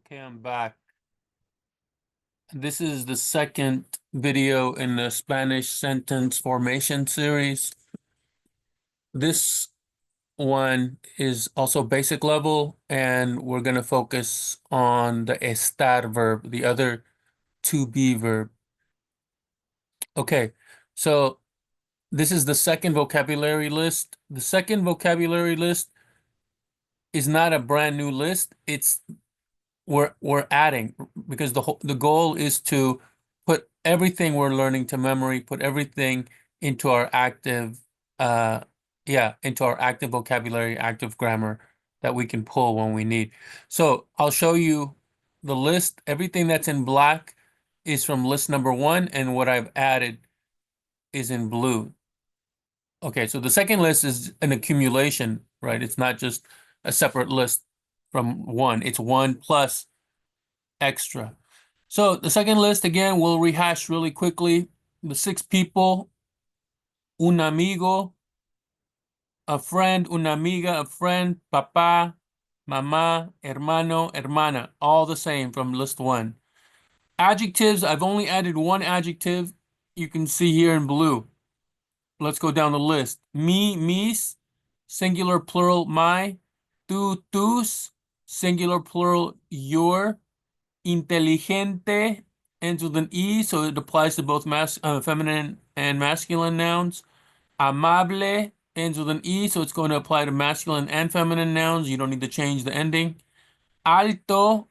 Okay, I'm back. This is the second video in the Spanish sentence formation series. This one is also basic level, and we're going to focus on the estar verb, the other to be verb. Okay, so this is the second vocabulary list. The second vocabulary list is not a brand new list. It's we're adding, because the goal is to put everything we're learning to memory, put everything into our active into our active vocabulary, active grammar that we can pull when we need. So I'll show you the list. Everything that's in black is from list number 1, and what I've added is in blue. Okay, so the second list is an accumulation, right? It's not just a separate list from 1. It's 1 plus extra. So the second list, again, we'll rehash really quickly. The 6 people: un amigo, a friend, una amiga, a friend, papá, mamá, hermano, hermana, all the same from list 1. Adjectives, I've only added 1 adjective. You can see here in blue. Let's go down the list. Me, mis, singular, plural, my. Tú, tus, singular, plural, your. Inteligente ends with an E, so it applies to both feminine and masculine nouns. Amable ends with an E, so it's going to apply to masculine and feminine nouns. You don't need to change the ending. Alto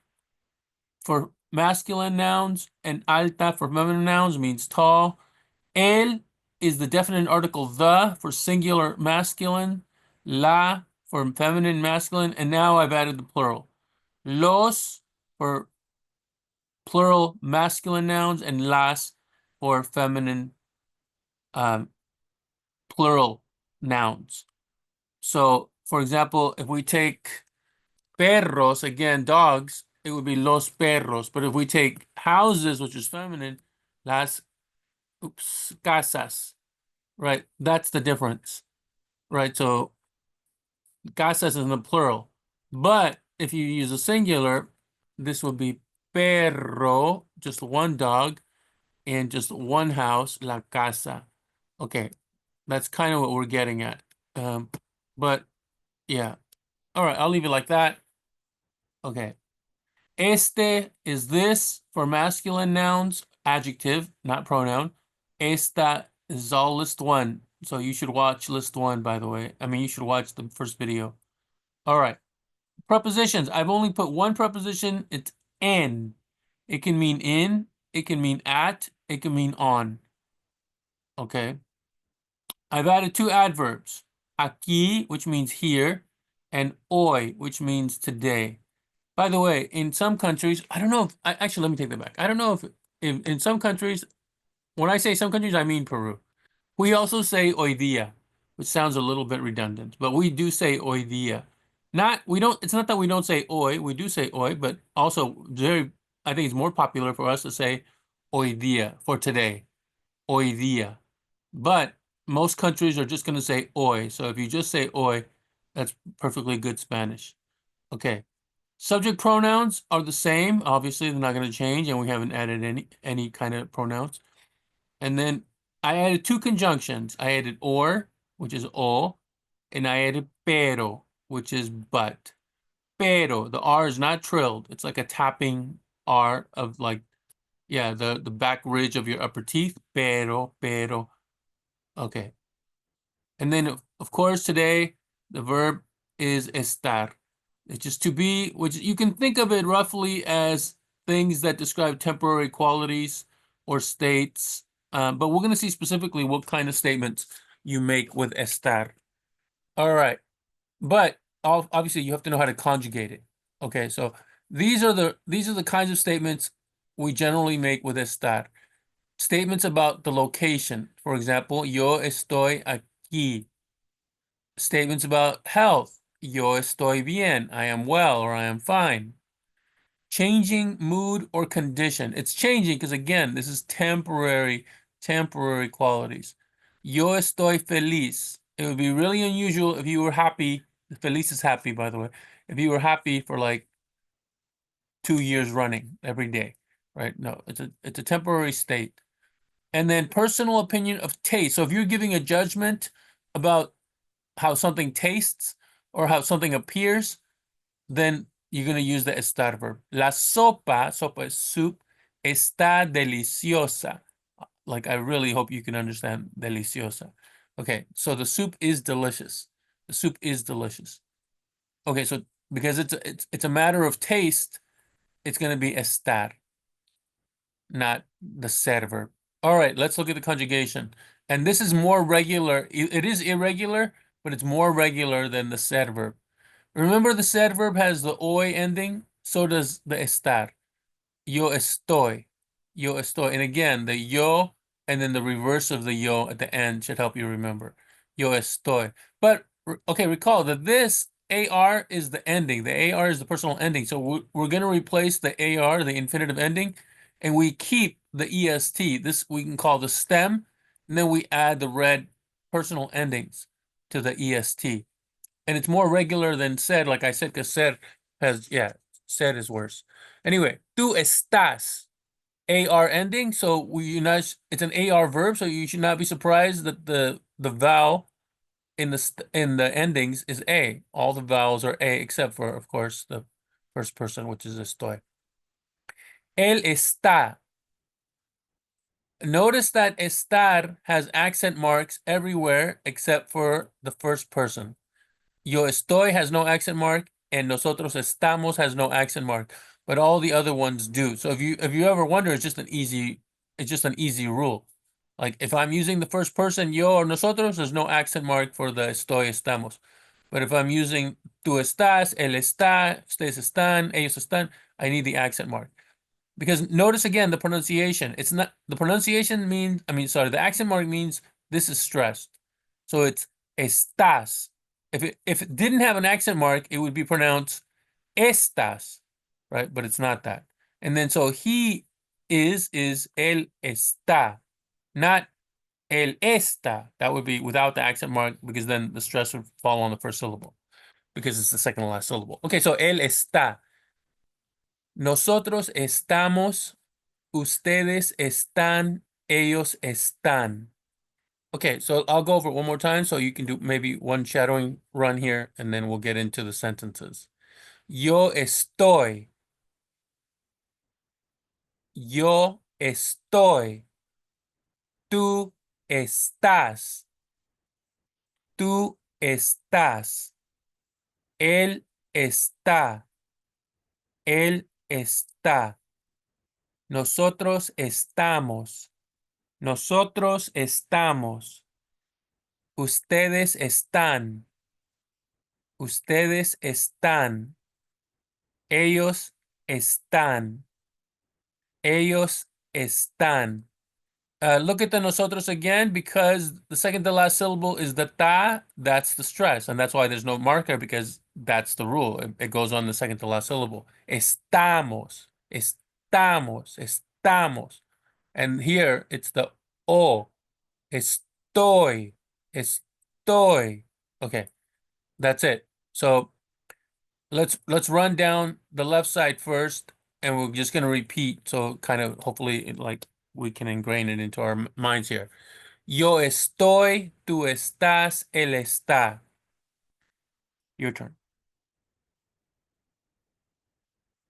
for masculine nouns and alta for feminine nouns means tall. El is the definite article the for singular masculine, la for feminine masculine, and now I've added the plural. Los for plural masculine nouns, and las for feminine plural nouns. So, for example, if we take perros, again, dogs, it would be los perros. But if we take houses, which is feminine, las casas, right? That's the difference, right? So, casas is in the plural. But if you use a singular, this would be perro, just one dog, and just one house, la casa. Okay, that's kind of what we're getting at. But yeah, all right, I'll leave it like that. Okay, este is this for masculine nouns, adjective, not pronoun. Esta is all list 1, so you should watch list 1, by the way. I mean, you should watch the first video. All right, prepositions. I've only put 1 preposition. It's en. It can mean in, it can mean at, it can mean on. Okay. I've added 2 adverbs. Aquí, which means here, and hoy, which means today. By the way, in some countries, I don't know if, actually, let me take that back. I don't know if in some countries, when I say some countries, I mean Peru. We also say hoy día, which sounds a little bit redundant, but we do say hoy día. It's not that we don't say hoy, we do say hoy, but also I think it's more popular for us to say hoy día, for today, hoy día. But most countries are just going to say hoy. So if you just say hoy, that's perfectly good Spanish. Okay. Subject pronouns are the same. Obviously, they're not going to change, and we haven't added any kind of pronouns. And then I added 2 conjunctions. I added or, which is o, and I added pero, which is but. Pero, the R is not trilled. It's like a tapping R of like, yeah, the back ridge of your upper teeth. Pero, pero. Okay. And then, of course, today, the verb is estar. It's just to be, which you can think of it roughly as things that describe temporary qualities or states. But we're going to see specifically what kind of statements you make with estar. All right. But obviously, you have to know how to conjugate it. Okay, so these are the kinds of statements we generally make with estar. Statements about the location. For example, yo estoy aquí. Statements about health. Yo estoy bien. I am well, or I am fine. Changing mood or condition. It's changing because, again, this is temporary qualities. Yo estoy feliz. It would be really unusual if you were happy. Feliz is happy, by the way. If you were happy for like 2 years running every day, right? No, it's a temporary state. And then personal opinion of taste. So if you're giving a judgment about how something tastes or how something appears, then you're going to use the estar verb. La sopa is soup, está deliciosa. Like, I really hope you can understand deliciosa. Okay, so the soup is delicious. The soup is delicious. Okay, so because it's a matter of taste, it's going to be estar, not the ser verb. All right, let's look at the conjugation. And this is more regular. It is irregular, but it's more regular than the ser verb. Remember, the ser verb has the oy ending, so does the estar. Yo estoy. Yo estoy. And again, the yo and then the reverse of the yo at the end should help you remember. Yo estoy. But, okay, recall that this AR is the ending. The AR is the personal ending. So we're going to replace the AR, the infinitive ending, and we keep the EST. This we can call the stem, and then we add the red personal endings to the EST. And it's more regular than said, like I said, because said has, yeah, said is worse. Anyway, tú estás, AR ending, so it's an AR verb, so you should not be surprised that the vowel in the endings is A. All the vowels are A, except for, of course, the first person, which is estoy. Él está. Notice that estar has accent marks everywhere except for the first person. Yo estoy has no accent mark, and nosotros estamos has no accent mark, but all the other ones do. So if you ever wonder, it's just an easy rule. Like if I'm using the first person, yo or nosotros, there's no accent mark for the estoy, estamos. But if I'm using tú estás, él está, ustedes están, ellos están, I need the accent mark. Because notice again the pronunciation. It's not the pronunciation means, the accent mark means this is stressed. So it's estás. If it didn't have an accent mark, it would be pronounced estas, right? But it's not that. And then so he is él está, not él está. That would be without the accent mark, because then the stress would fall on the first syllable because it's the second to last syllable. Okay, so él está. Nosotros estamos, ustedes están, ellos están. Okay, so I'll go over it one more time so you can do maybe one shadowing run here, and then we'll get into the sentences. Yo estoy. Yo estoy. Tú estás. Tú estás. Él está. Él está. Nosotros estamos. Nosotros estamos. Ustedes están. Ustedes están. Ellos están. Ellos están. Look at the nosotros again, because the second to last syllable is the ta, that's the stress. And that's why there's no marker, because that's the rule. It goes on the second to last syllable. Estamos. Estamos. Estamos. And here it's the o. Estoy. Estoy. Okay, that's it. So let's run down the left side first, and we're just going to repeat. So kind of hopefully like we can ingrain it into our minds here. Yo estoy, tú estás, él está. Your turn.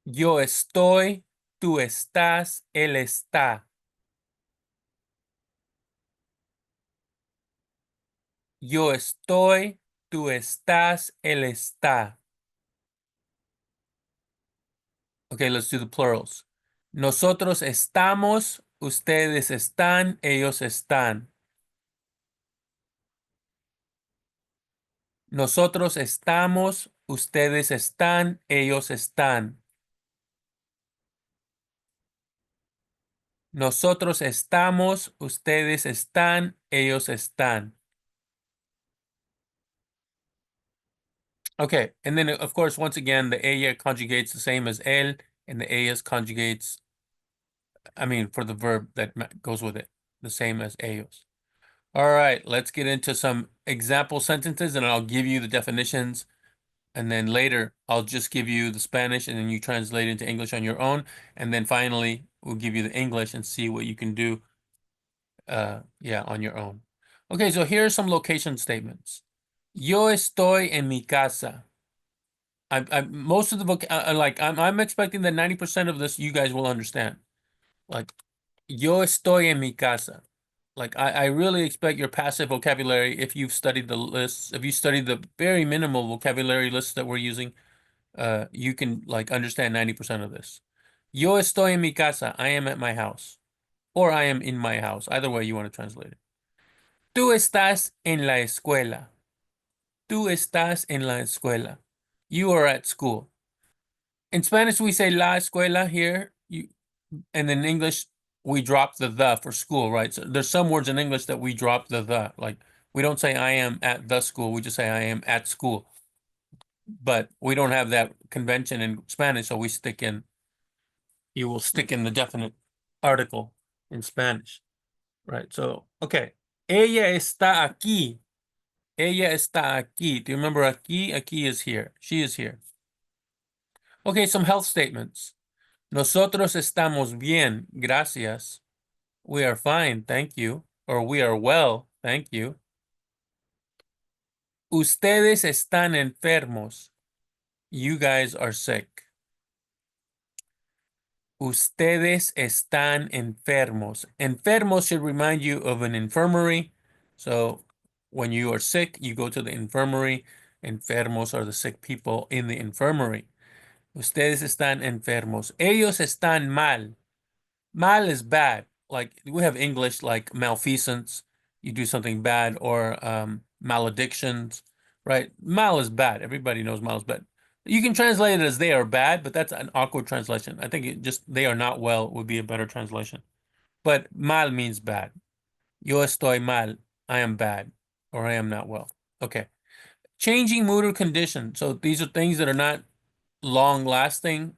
Yo estoy, tú estás, él está. Yo estoy, tú estás, él está. Okay, let's do the plurals. Nosotros estamos, ustedes están, ellos están. Nosotros estamos, ustedes están, ellos están. Nosotros estamos, ustedes están, ellos están. Okay, and then of course, once again, the ella conjugates the same as él, and the ellas conjugates, for the verb that goes with it, the same as ellos. All right, let's get into some example sentences, and I'll give you the definitions And then later, I'll just give you the Spanish and then you translate into English on your own. And then finally, we'll give you the English and see what you can do, yeah, on your own. Okay, so here are some location statements. Yo estoy en mi casa. Most of the I'm expecting that 90% of this you guys will understand. Like, yo estoy en mi casa. Like, I really expect your passive vocabulary, if you've studied the lists, if you studied the very minimal vocabulary lists that we're using, you can like understand 90% of this. Yo estoy en mi casa. I am at my house. Or I am in my house. Either way you want to translate it. Tú estás en la escuela. Tú estás en la escuela. You are at school. In Spanish, we say la escuela here. And in English, we drop the for school, right? So there's some words in English that we drop the. Like, we don't say I am at the school. We just say I am at school. But we don't have that convention in Spanish, so you will stick in the definite article in Spanish, right? So, okay. Ella está aquí. Ella está aquí. Do you remember aquí? Aquí is here. She is here. Okay, some health statements. Nosotros estamos bien, gracias. We are fine, thank you. Or we are well, thank you. Ustedes están enfermos. You guys are sick. Ustedes están enfermos. Enfermos should remind you of an infirmary. So when you are sick, you go to the infirmary. Enfermos are the sick people in the infirmary. Ustedes están enfermos. Ellos están mal. Mal is bad. Like, we have English like malfeasance. You do something bad, or maledictions, right? Mal is bad. Everybody knows mal is bad. You can translate it as they are bad, but that's an awkward translation. I think it just they are not well would be a better translation. But mal means bad. Yo estoy mal. I am bad, or I am not well. Okay. Changing mood or condition. So these are things that are not long-lasting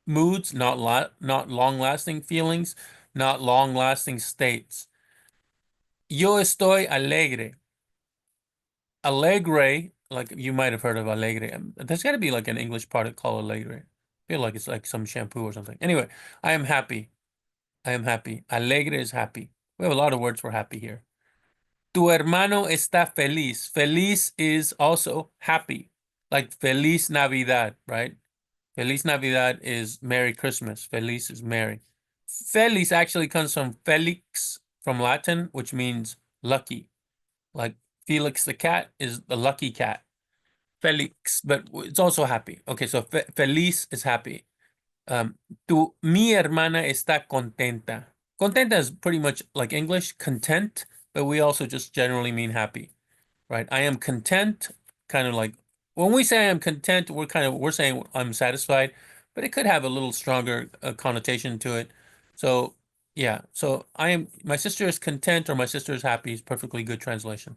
moods, not long-lasting feelings, not long-lasting states. Yo estoy alegre. Alegre, like you might have heard of alegre. There's got to be like an English product called alegre. I feel like it's like some shampoo or something. Anyway, I am happy. I am happy. Alegre is happy. We have a lot of words for happy here. Tu hermano está feliz. Feliz is also happy. Like Feliz Navidad, right? Feliz Navidad is Merry Christmas. Feliz is merry. Feliz actually comes from Felix from Latin, which means lucky. Like Felix the cat is the lucky cat. Felix, but it's also happy. Okay, so feliz is happy. Mi hermana está contenta. Contenta is pretty much like English, content, but we also just generally mean happy, right? I am content, kind of like when we say I am content, we're saying I'm satisfied, but it could have a little stronger connotation to it. So yeah, so my sister is content or my sister is happy is perfectly good translation.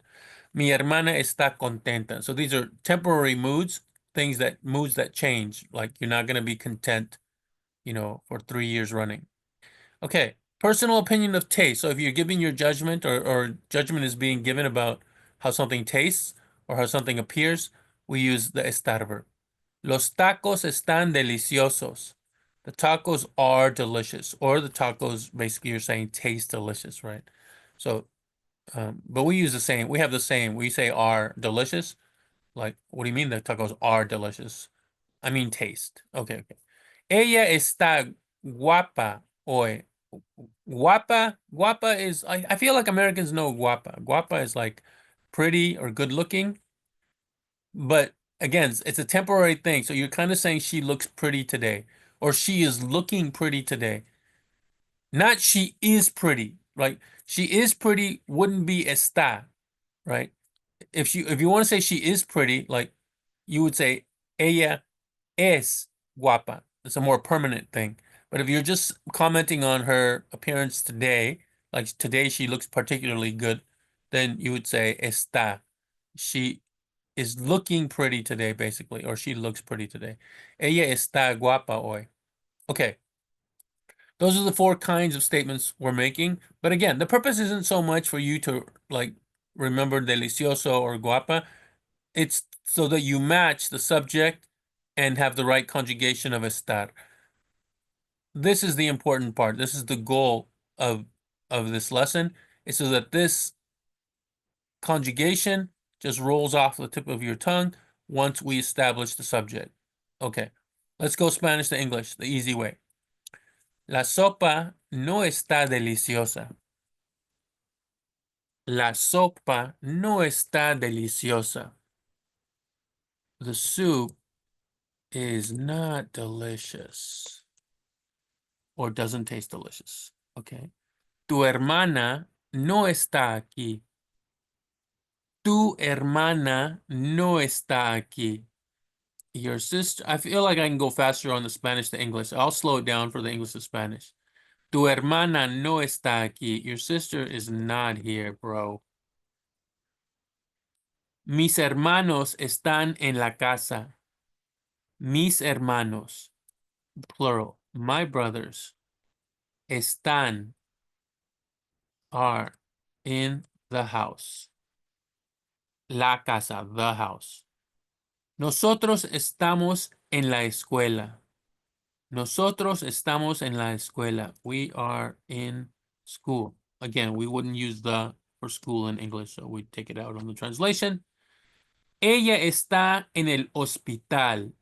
Mi hermana está contenta. So these are temporary moods, moods that change. Like you're not going to be content, for 3 years running. Okay, personal opinion of taste. So if you're giving your judgment or judgment is being given about how something tastes or how something appears, we use the estar verb. Los tacos están deliciosos. The tacos are delicious, or the tacos basically you're saying taste delicious, right? So, but we use the same. We have the same. We say are delicious. Like, what do you mean the tacos are delicious? I mean taste. Okay, okay. Ella está guapa hoy. Guapa is, I feel like Americans know guapa. Guapa is like pretty or good looking. But again, it's a temporary thing. So you're kind of saying she looks pretty today, or she is looking pretty today. Not she is pretty. Like she is pretty wouldn't be está, right? If you want to say she is pretty, like you would say ella es guapa. It's a more permanent thing. But if you're just commenting on her appearance today, like today she looks particularly good, then you would say está. She is looking pretty today, basically, or she looks pretty today. Ella está guapa hoy. Okay. Those are the 4 kinds of statements we're making. But again, the purpose isn't so much for you to like remember delicioso or guapa. It's so that you match the subject and have the right conjugation of estar. This is the important part. This is the goal of this lesson, is so that this conjugation just rolls off the tip of your tongue once we establish the subject. Okay, let's go Spanish to English, the easy way. La sopa no está deliciosa. La sopa no está deliciosa. The soup is not delicious or doesn't taste delicious. Okay. Tu hermana no está aquí. Tu hermana no está aquí. Your sister, I feel like I can go faster on the Spanish to English. I'll slow it down for the English to Spanish. Tu hermana no está aquí. Your sister is not here, bro. Mis hermanos están en la casa. Mis hermanos, plural. My brothers están, are in the house. La casa, the house. Nosotros estamos en la escuela. Nosotros estamos en la escuela. We are in school. Again, we wouldn't use the for school in English, so we take it out on the translation. Ella está en el hospital.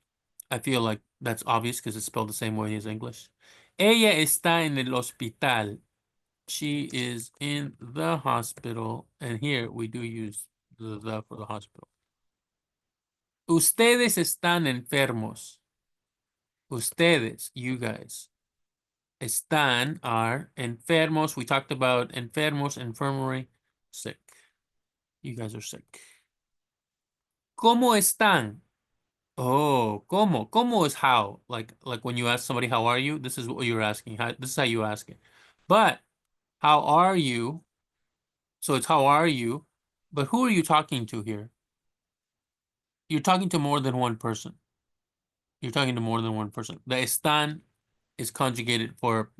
I feel like that's obvious because it's spelled the same way as English. Ella está en el hospital. She is in the hospital. And here we do use the for the hospital. Ustedes están enfermos. Ustedes, you guys. Están, are, enfermos. We talked about enfermos, infirmary, sick. You guys are sick. ¿Cómo están? Oh, ¿cómo? ¿Cómo is how? Like when you ask somebody, how are you? This is what you're asking. This is how you ask it. But how are you? So it's how are you? But who are you talking to here? You're talking to more than one person. You're talking to more than one person. The están is conjugated for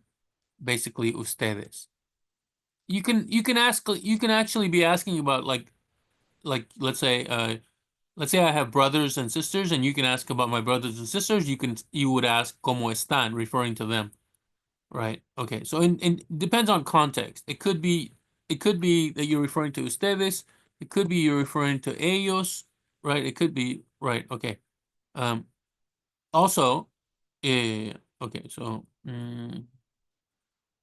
basically ustedes. You can actually be asking about like let's say I have brothers and sisters, and you can ask about my brothers and sisters. You would ask cómo están, referring to them, right? Okay, so in depends on context. It could be that you're referring to ustedes. It could be you're referring to ellos, right? It could be right. Okay. Also, okay. So,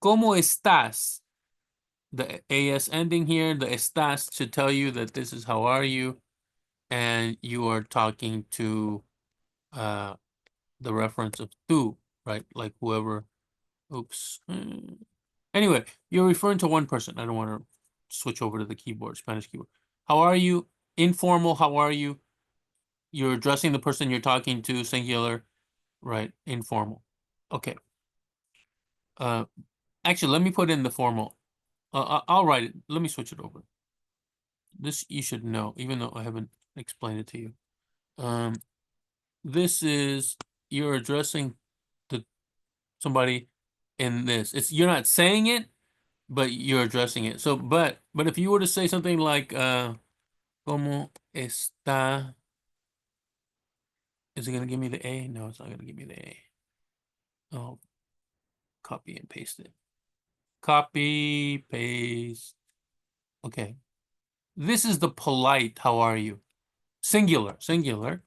¿cómo estás? The AS ending here, the estás should tell you that this is how are you, and you are talking to the reference of tú, right? Like whoever, oops. Anyway, you're referring to one person. I don't want to switch over to the keyboard, Spanish keyboard. How are you? Informal, how are you? You're addressing the person you're talking to, singular, right? Informal. Okay. Actually, let me put in the formal. I'll write it. Let me switch it over. This you should know, even though I haven't explained it to you. This is you're addressing somebody in this. You're not saying it, but you're addressing it. So, but if you were to say something like ¿Cómo está? Is it gonna give me the A? No, it's not gonna give me the A. Oh, copy and paste it. Copy, paste. Okay. This is the polite, how are you? Singular, singular,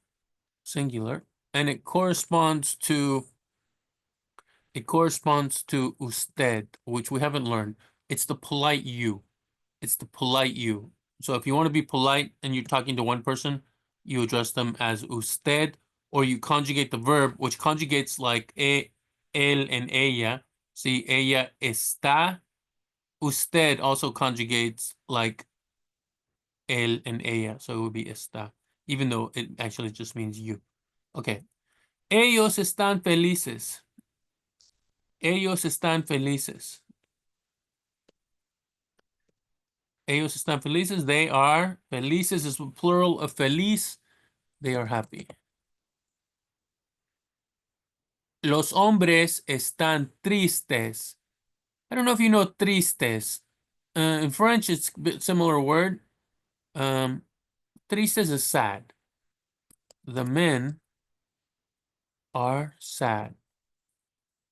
singular. And it corresponds to usted, which we haven't learned. It's the polite you. It's the polite you. So if you want to be polite and you're talking to one person, you address them as usted, or you conjugate the verb, which conjugates like él, and ella. See, ella está. Usted also conjugates like él and ella, so it would be está, even though it actually just means you. Okay. Ellos están felices. Ellos están felices. Ellos están felices. They are felices is plural of feliz. They are happy. Los hombres están tristes. I don't know if you know tristes. In French, it's a bit similar word. Tristes is sad. The men are sad.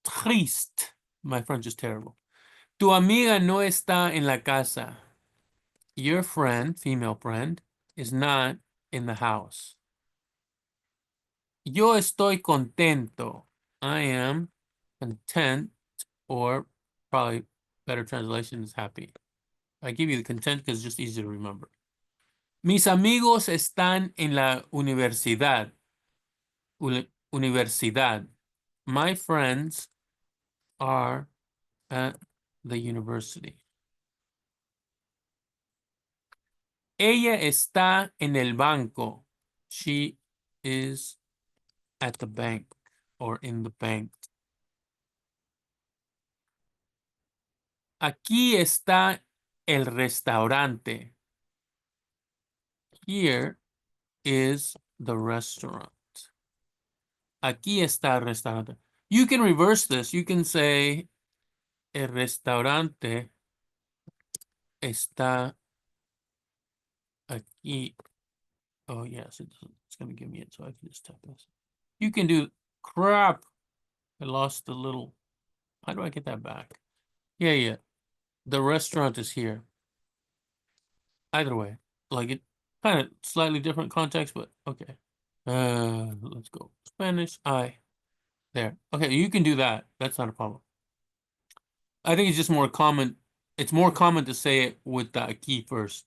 Triste. My French is terrible. Tu amiga no está en la casa. Your friend, female friend, is not in the house. Yo estoy contento. I am content, or probably better translation is happy. I give you the content because it's just easy to remember. Mis amigos están en la universidad. Universidad. My friends are at the university. Ella está en el banco. She is at the bank or in the bank. Aquí está el restaurante. Here is the restaurant. Aquí está el restaurante. You can reverse this. You can say el restaurante está aquí. Oh, yes, it's going to give me it, so I can just type this. You can do, crap. I lost the little, how do I get that back? Yeah. The restaurant is here. Either way, like it kind of slightly different context, but okay. Let's go. Spanish, I. There. Okay, you can do that. That's not a problem. I think it's just more common. It's more common to say it with the aquí first.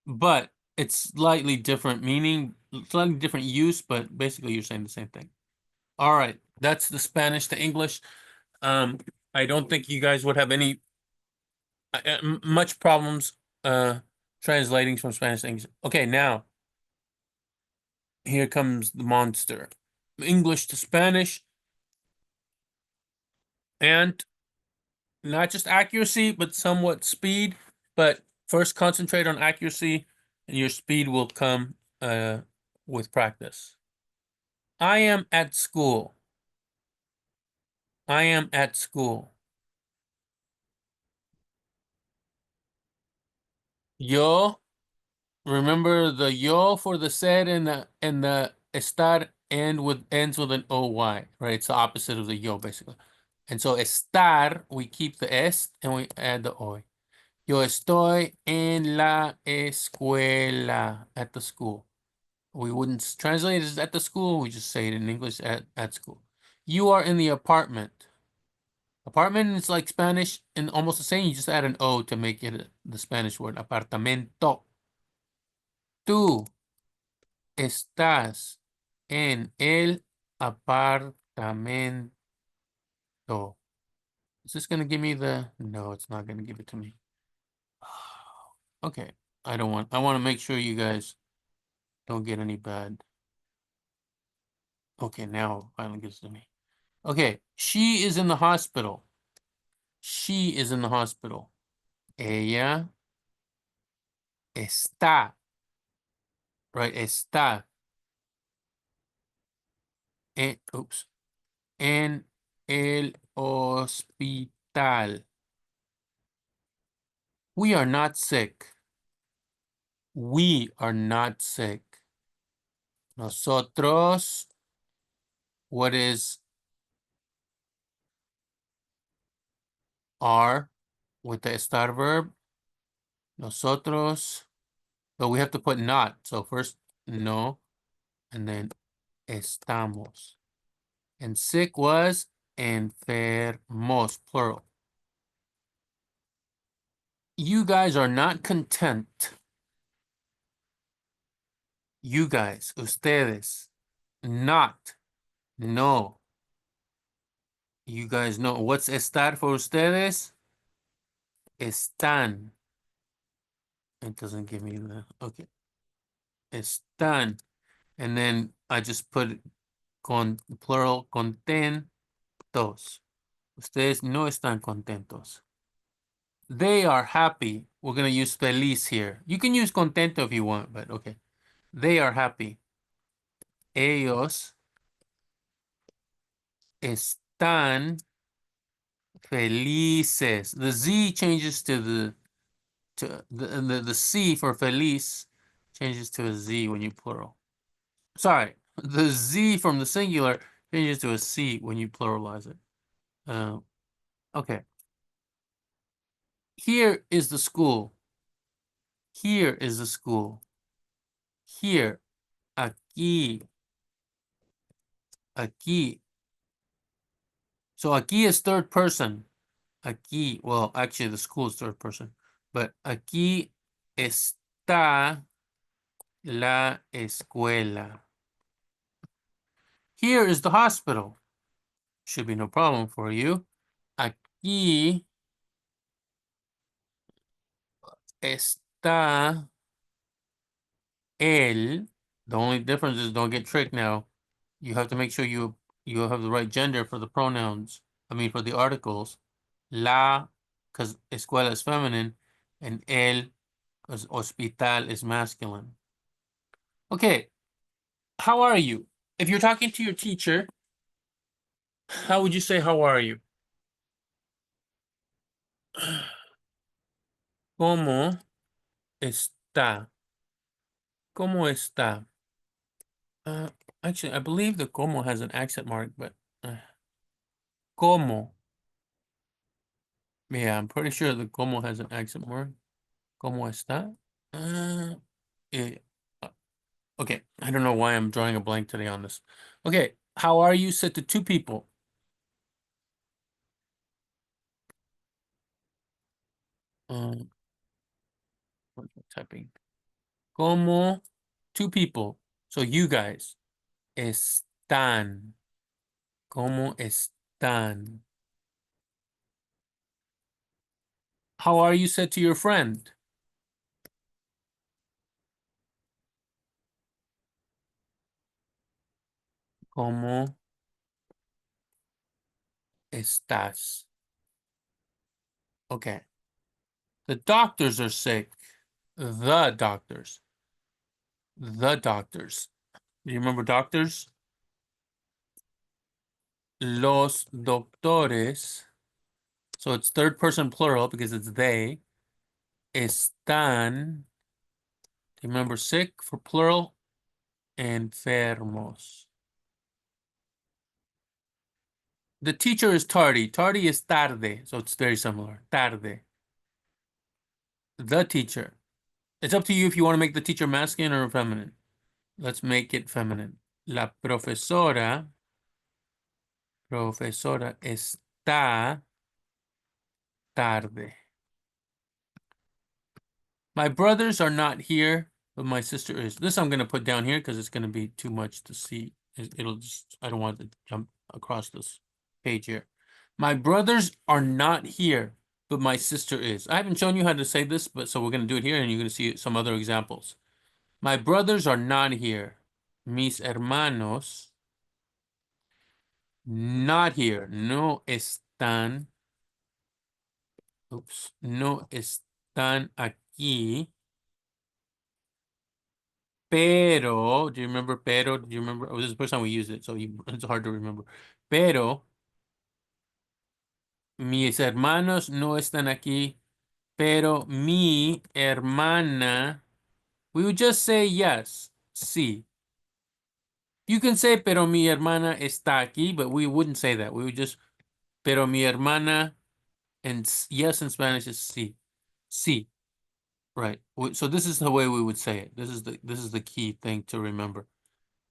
But it's slightly different meaning, slightly different use, but basically you're saying the same thing. All right, that's the Spanish to English. I don't think you guys would have any much problems translating from Spanish to English. Okay, now here comes the monster. English to Spanish, and not just accuracy, but somewhat speed. But first concentrate on accuracy, and your speed will come with practice. I am at school. I am at school. Yo, remember the yo for the said and the estar ends with an oy, right? It's the opposite of the yo, basically. And so estar, we keep the est and we add the oy. Yo estoy en la escuela, at the school. We wouldn't translate it as at the school, we just say it in English at school. You are in the apartment. Apartment is like Spanish and almost the same. You just add an O to make it the Spanish word. Apartamento. Tú estás en el apartamento. Is this going to give me the... No, it's not going to give it to me. Okay. I want to make sure you guys don't get any bad. Okay, now finally gets to me. Okay. She is in the hospital. She is in the hospital. Ella está. Right, está. Oops. En el hospital. We are not sick. We are not sick. Nosotros. What is are with the estar verb? Nosotros. But we have to put not. So first no, and then estamos. And sick was enfermos, plural. You guys are not content. You guys, ustedes, not, no. You guys know what's estar for ustedes? Están. It doesn't give me the, okay. Están. And then I just put con plural contentos. Ustedes no están contentos. They are happy. We're going to use feliz here. You can use contento if you want, but okay. They are happy. Ellos están felices. The Z changes to the C for feliz changes to a Z when you plural. Sorry, the Z from the singular changes to a C when you pluralize it. Okay. Here is the school. Here is the school. Here. Aquí. Aquí. So aquí is third person. Aquí, well, actually the school is third person. But aquí está la escuela. Here is the hospital. Should be no problem for you. Aquí está el. The only difference is don't get tricked now. You have to make sure you have the right gender for the pronouns. I mean for the articles. La, because escuela is feminine, and el, because hospital is masculine. Okay, how are you? If you're talking to your teacher, how would you say how are you? ¿Cómo está? ¿Cómo está? Actually, I believe the como has an accent mark, but ¿cómo? Yeah, I'm pretty sure the como has an accent mark. ¿Cómo está? Eh, uh, okay, I don't know why I'm drawing a blank today on this. Okay, how are you said to two people? What am I typing? ¿Cómo? Two people. So you guys. Están. ¿Cómo están? How are you said to your friend? ¿Cómo estás? Okay. The doctors are sick. The doctors. The doctors. Do you remember doctors? Los doctores. So it's third person plural because it's they. Están. Do you remember sick for plural? Enfermos. The teacher is tardy. Tardy is tarde. So it's very similar. Tarde. The teacher. It's up to you if you want to make the teacher masculine or feminine. Let's make it feminine. La profesora está tarde. My brothers are not here, but my sister is. This I'm going to put down here because it's going to be too much to see. It'll just, I don't want to jump across this page here. My brothers are not here, but my sister is. I haven't shown you how to say this, but so we're going to do it here and you're going to see some other examples. My brothers are not here. Mis hermanos not here. No están. Oops. No están aquí. Pero, do you remember pero? Do you remember? Oh, this is the first time we used it, so it's hard to remember. Pero, mis hermanos no están aquí. Pero mi hermana, we would just say yes, sí. You can say, pero mi hermana está aquí, but we wouldn't say that. We would just, pero mi hermana, and yes in Spanish is sí. Sí. Right. So this is the way we would say it. This is the key thing to remember.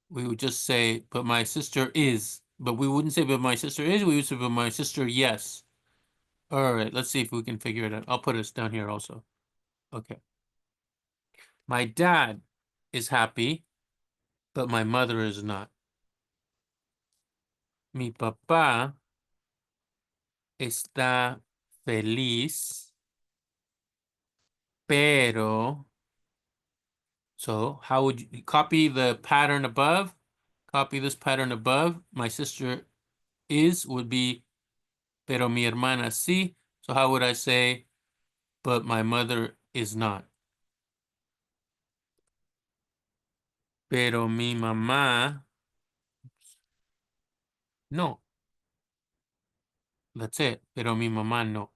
We would just say, but my sister is. But we wouldn't say, but my sister is. We would say, but my sister, yes. All right. Let's see if we can figure it out. I'll put it down here also. Okay. My dad is happy, but my mother is not. Mi papá está feliz, pero. So how would you copy the pattern above? Copy this pattern above. My sister is would be, pero mi hermana sí. So how would I say, but my mother is not? Pero mi mamá, no. That's it. Pero mi mamá no.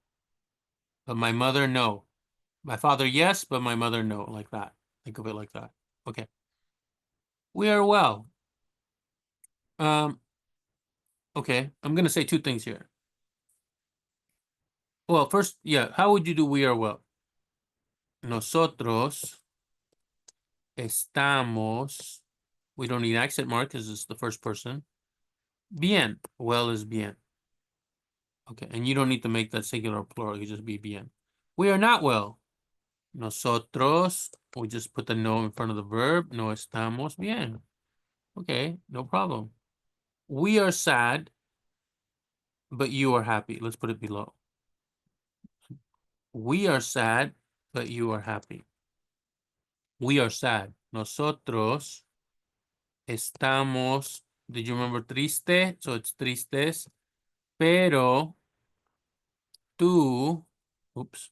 But my mother, no. My father, yes, but my mother, no. Like that. Think of it like that. Okay. We are well. Okay, I'm gonna say two things here. Well, first, yeah, how would you do we are well? Nosotros estamos, we don't need accent mark because it's the first person. Bien, well is bien. Okay, and you don't need to make that singular or plural, you just be bien. We are not well. Nosotros, we just put the no in front of the verb. No estamos bien. Okay, no problem. We are sad, but you are happy. Let's put it below. We are sad, but you are happy. We are sad. Nosotros estamos, did you remember triste? So it's tristes. Pero tú, oops,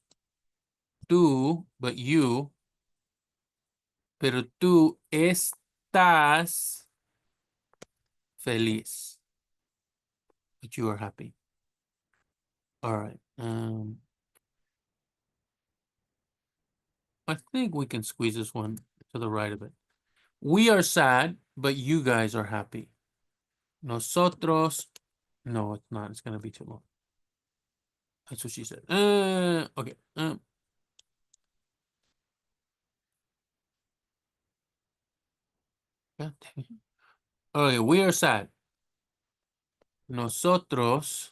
tú, but you, pero tú estás feliz. But you are happy. All right. I think we can squeeze this one to the right of it. We are sad, but you guys are happy. Nosotros, no, it's not. It's going to be too long. That's what she said. Okay. Okay, we are sad. Nosotros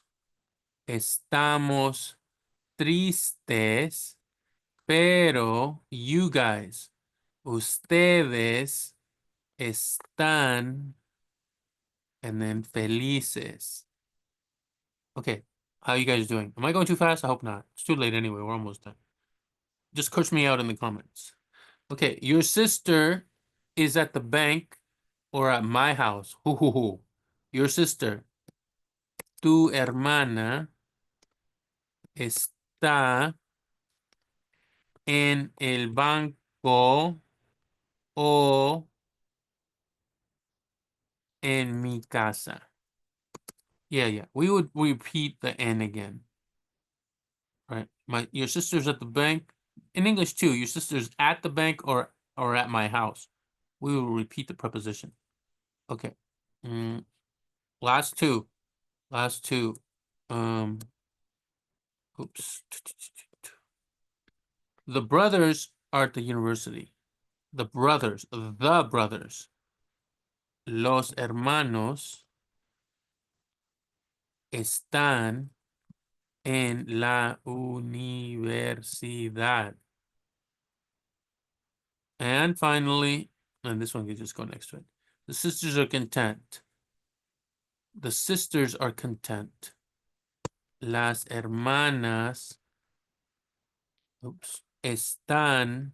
estamos tristes, pero you guys, ustedes están, and then felices. Okay, how you guys doing? Am I going too fast? I hope not. It's too late anyway. We're almost done. Just curse me out in the comments. Okay, your sister is at the bank or at my house. Your sister, tu hermana, está en el banco o en mi casa. Yeah. We would repeat the N again. Right. Your sister's at the bank. In English too, your sister's at the bank or at my house. We will repeat the preposition. Okay. Last two. Oops. The brothers are at the university. The brothers. Los hermanos están en la universidad. And finally, and this one can just go next to it. The sisters are content. The sisters are content. Las hermanas, están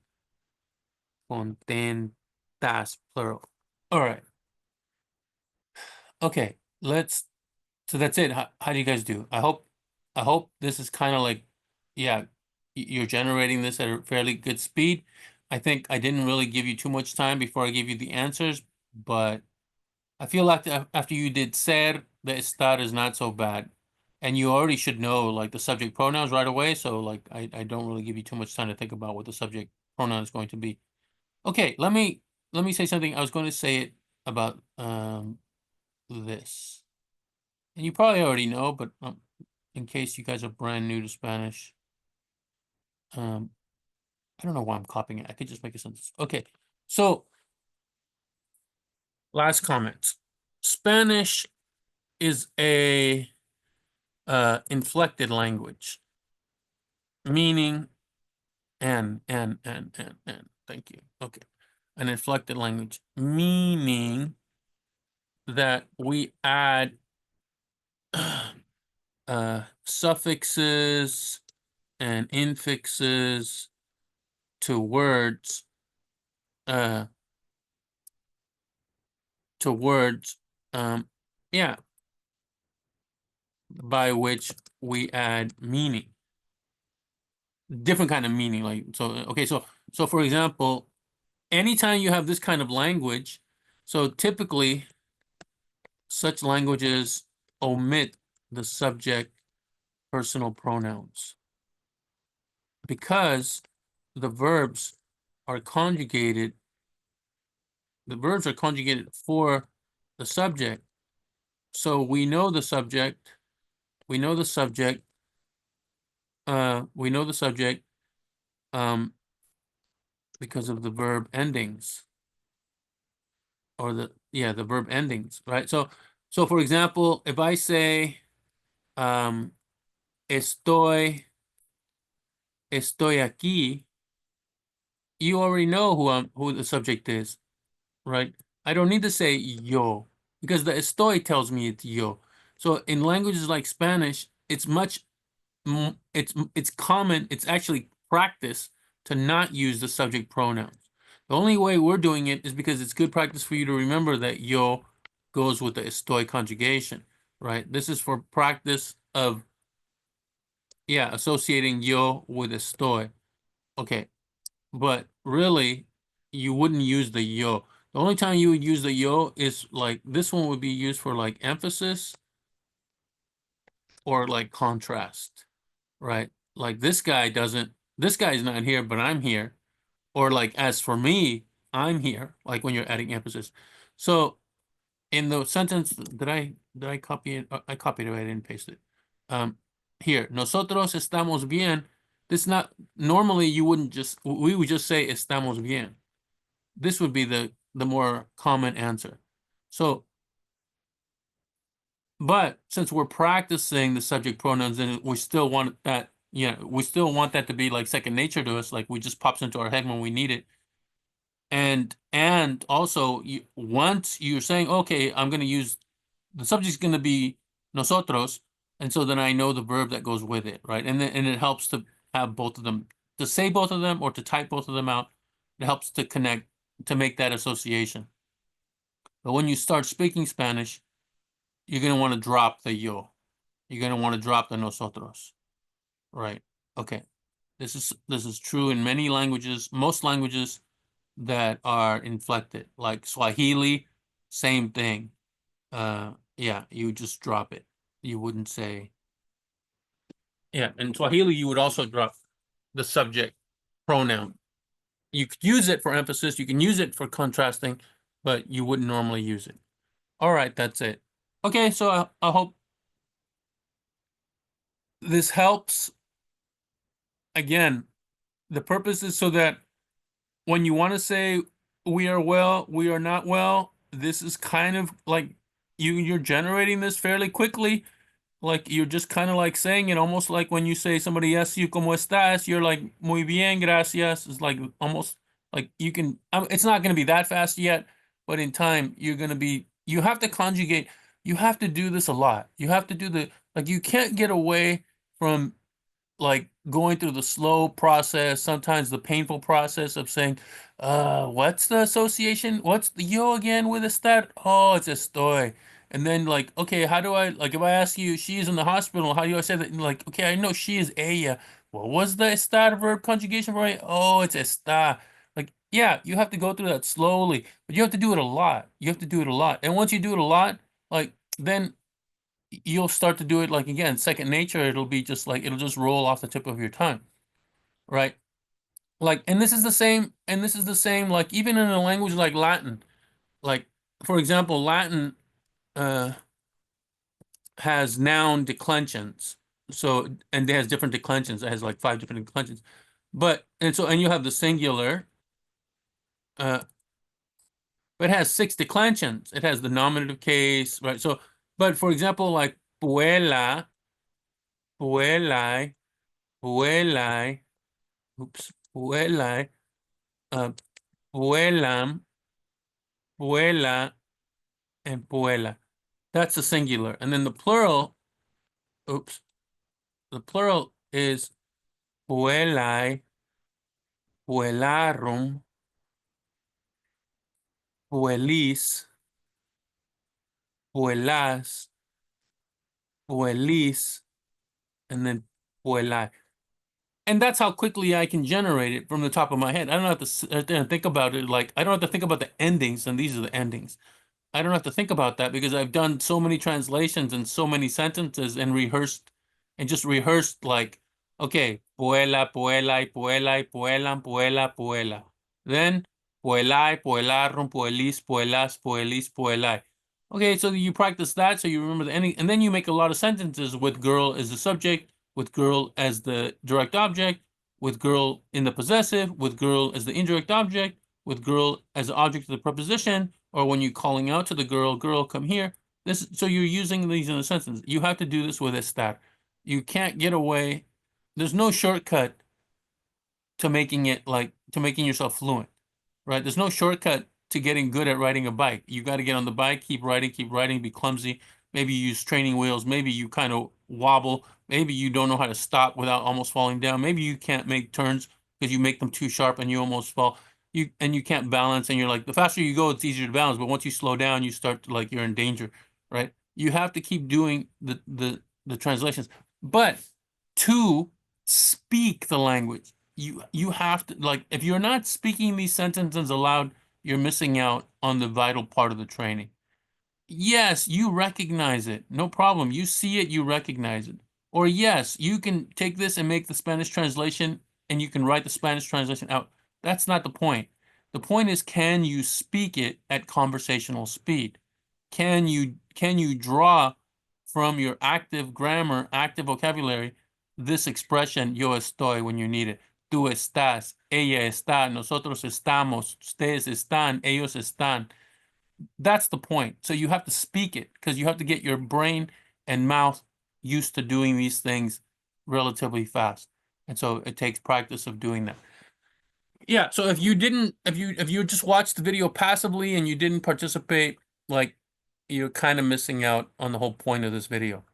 contentas, plural. All right. Okay, so that's it. How do you guys do? I hope this is kind of like, yeah, you're generating this at a fairly good speed. I think I didn't really give you too much time before I gave you the answers, but I feel like after you did ser, the estar is not so bad. And you already should know like the subject pronouns right away. So like I don't really give you too much time to think about what the subject pronoun is going to be. Okay, let me say something. I was going to say it about this. And you probably already know, but in case you guys are brand new to Spanish, I don't know why I'm copying it. I could just make a sentence. Okay, so last comment. Spanish is a inflected language, meaning and thank you. Okay, an inflected language, meaning that we add suffixes and infixes to words yeah, by which we add meaning, different kind of meaning. Like, so okay, so for example, anytime you have this kind of language, so typically such languages omit the subject personal pronouns because the verbs are conjugated The verbs are conjugated for the subject. So we know the subject. We know the subject. We know the subject because of the verb endings, or the verb endings, right? So for example, if I say estoy aquí, you already know who the subject is, right? I don't need to say yo, because the estoy tells me it's yo. So in languages like Spanish, it's common, it's actually practice to not use the subject pronouns. The only way we're doing it is because it's good practice for you to remember that yo goes with the estoy conjugation, right? This is for practice of, associating yo with estoy. Okay, but really, you wouldn't use the yo. The only time you would use the yo is like this one would be used for like emphasis or like contrast, right? Like this guy's not here, but I'm here. Or like, as for me, I'm here, like when you're adding emphasis. So in the sentence, did I copy it? I copied it, I didn't paste it. Here, nosotros estamos bien. This not normally we would just say estamos bien. This would be the more common answer. So, but since we're practicing the subject pronouns and we still want that, we still want that to be like second nature to us, like we just pops into our head when we need it. And also, once you're saying, okay, I'm going to use the subject's going to be nosotros, and so then I know the verb that goes with it, right? And it helps to have both of them, to say both of them or to type both of them out. It helps to connect, to make that association. But when you start speaking Spanish, you're going to want to drop the yo. You're going to want to drop the nosotros, right? Okay. This is true in many languages, most languages that are inflected, like Swahili, same thing. You just drop it. You wouldn't say. Yeah, in Swahili, you would also drop the subject pronoun. You could use it for emphasis, you can use it for contrasting, but you wouldn't normally use it. All right, that's it. Okay, so I hope this helps. Again, the purpose is so that when you want to say we are well, we are not well, this is kind of like you're generating this fairly quickly. Like you're just kind of like saying it, almost like when you say somebody asks you "Cómo estás?" You're like "Muy bien, gracias." It's like almost like you can. It's not going to be that fast yet, but in time you're going to be. You have to conjugate. You have to do this a lot. You have to do like you can't get away from like going through the slow process, sometimes the painful process of saying, what's the association? What's the yo again with estar? Oh, it's estoy. And then like, okay, how do I, like if I ask you, she's in the hospital, how do I say that? And like, okay, I know she is ella. What was the estar verb conjugation for it? Oh, it's está. Like, yeah, you have to go through that slowly, but you have to do it a lot. You have to do it a lot. And once you do it a lot, like then you'll start to do it like again, second nature. It'll be just like it'll just roll off the tip of your tongue, right? Like, and this is the same, like even in a language like Latin, like for example, Latin uh has noun declensions. So, and it has different declensions. It has like 5 different declensions. But and you have the singular, but it has 6 declensions. It has the nominative case, right? So, but for example, like puela, puelai, puelai, puelai, uh, puelam, puela, and puela. That's the singular. And then the plural, the plural is puelai, puelarum, puelis, puelas, puelis, and then puelai. And that's how quickly I can generate it from the top of my head. I don't have to sit there and think about it. Like, I don't have to think about the endings, and these are the endings. I don't have to think about that because I've done so many translations and so many sentences and just rehearsed like, okay, puela, puela, puela, puelam, puela, puela. Then Poelai, poelarum, poelis, poelas, poelis, poelai. Okay, so you practice that so you remember the ending, and then you make a lot of sentences with girl as the subject, with girl as the direct object, with girl in the possessive, with girl as the indirect object, with girl as the object of the preposition, or when you're calling out to the girl, girl, come here. So you're using these in a sentence. You have to do this with ESTAR. You can't get away. There's no shortcut to making yourself fluent, right? There's no shortcut to getting good at riding a bike. You got to get on the bike, keep riding, be clumsy. Maybe you use training wheels. Maybe you kind of wobble. Maybe you don't know how to stop without almost falling down. Maybe you can't make turns because you make them too sharp and you almost fall. You can't balance, and you're like, the faster you go, it's easier to balance. But once you slow down, you start to, like, you're in danger, right? You have to keep doing the translations, but to speak the language, you have to, like, if you're not speaking these sentences aloud, you're missing out on the vital part of the training. Yes, you recognize it. No problem. You see it, you recognize it. Or yes, you can take this and make the Spanish translation and you can write the Spanish translation out. That's not the point. The point is, can you speak it at conversational speed? Can you draw from your active grammar, active vocabulary, this expression, yo estoy, when you need it? Tú estás, ella está, nosotros estamos, ustedes están, ellos están. That's the point. So you have to speak it because you have to get your brain and mouth used to doing these things relatively fast. And so it takes practice of doing that. Yeah, so if you just watched the video passively and you didn't participate, like, you're kind of missing out on the whole point of this video.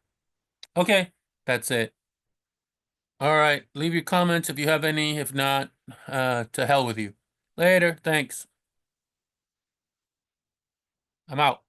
Okay, that's it. All right, leave your comments if you have any. If not, to hell with you. Later, thanks. I'm out.